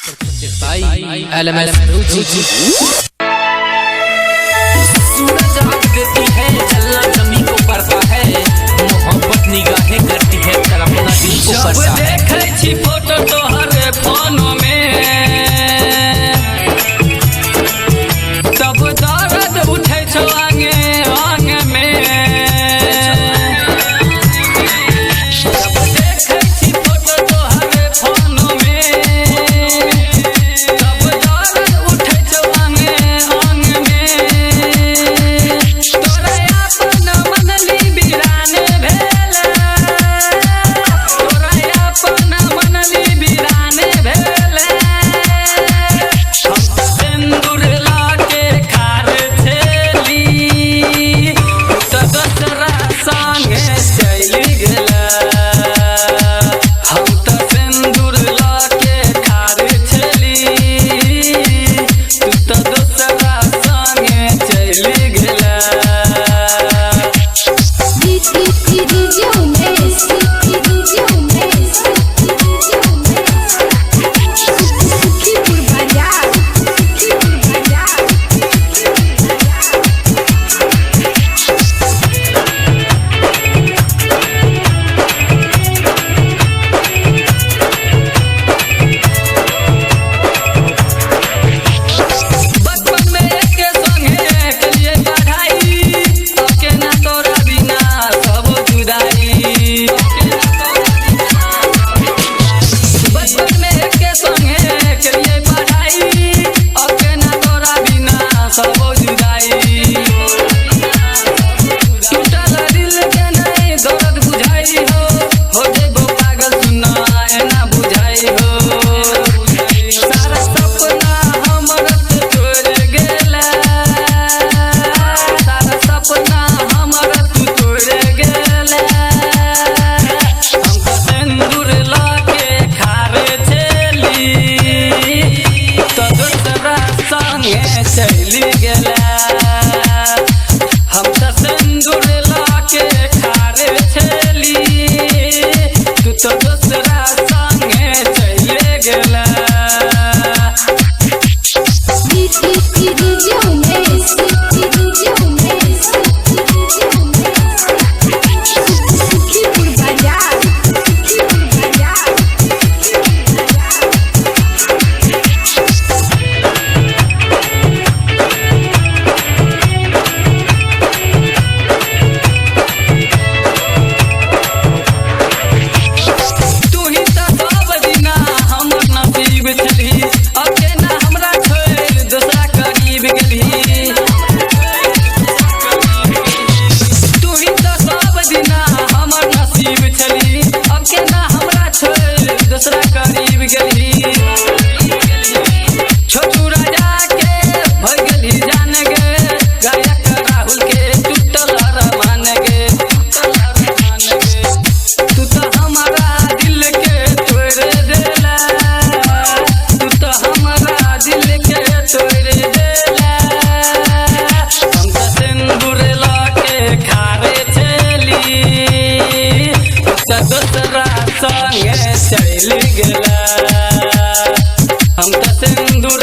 सूरज आग देती है, जलना जमी को पड़ता है, मोहब्बत निगाहें करती है, तड़पना दिल को पड़ता है। जब देखे छी फोटो तोहरे फोनो में, तब दर्द उठे छो आंगे आंग में। जब देखे छी फोटो तोहरे फोनो में, तब दर्द उठे छो आंगे आंग में। तोरा अपन मनली बिराने भेला, तोरा अपन मनली बिराने भेला। हम सिंदूर लाके खार छेली, तो दोसरा संगे चली गेला। हम तो सिंदूर लाके खार छेली, तू तो दोसरा संगे चली गेला। बचपन में एके संगे कलिए पढ़ाई, अब के ना तोरा बिना सब जुदाई। बचपन में एके संगे कलिए पढ़ाई, अब के ना तोरा बिना सब जुदाई। टूटल दिल के नहीं दर्द बुझाई हो जेबो पागल सुना एना बुझाई हो। सारा सपना हमर से तोड़ गेला, सारा सपना हमर तू तोड़ गेला। हम तो सिंदूर लाके खारे छेली, तो दोसरा संगे चली गेला। हम तो सिंदूर लाके खारे छेली, तू तो दोसरा संगे चले गेला। तू ही तो सब दिना हमर नसीब छली, अब के ना हमरा छोड़ दोसरा करीब गेली। तू ही तो सब दिना हमर नसीब छली, अब के ना हमरा छोड़ दोसरा करीब गेली। छोटू राजा के भय गेली जान गे, गायक राहुल के टूटल अरमान गे, टूटल अरमान गे। तू तो हमारा दिल के तोड़ देला, तू तो हमारा दिल के तोड़ देला। हम तो सिंदूर लाके खारे छेली, तू तो दोसरा संगे चली गेला। हम तो सिंदूर